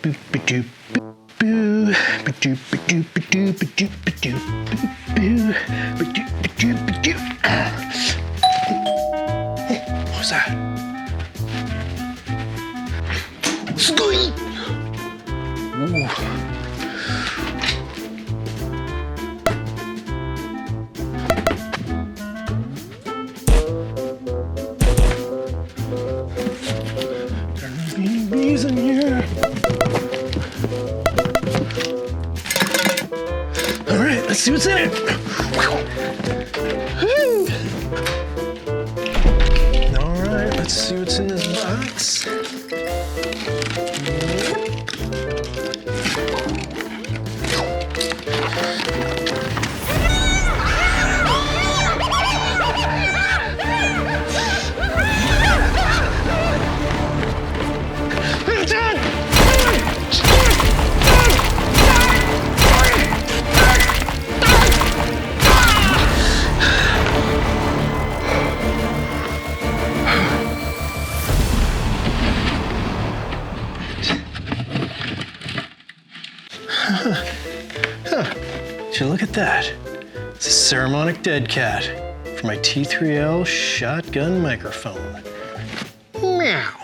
What's that? Squeak! Ooh. Bees in here. All right, let's see what's in it. Woo. All right, let's see what's in this box. So look at that. It's a SARAMONIC Deadcat for my T3L shotgun microphone. Meow.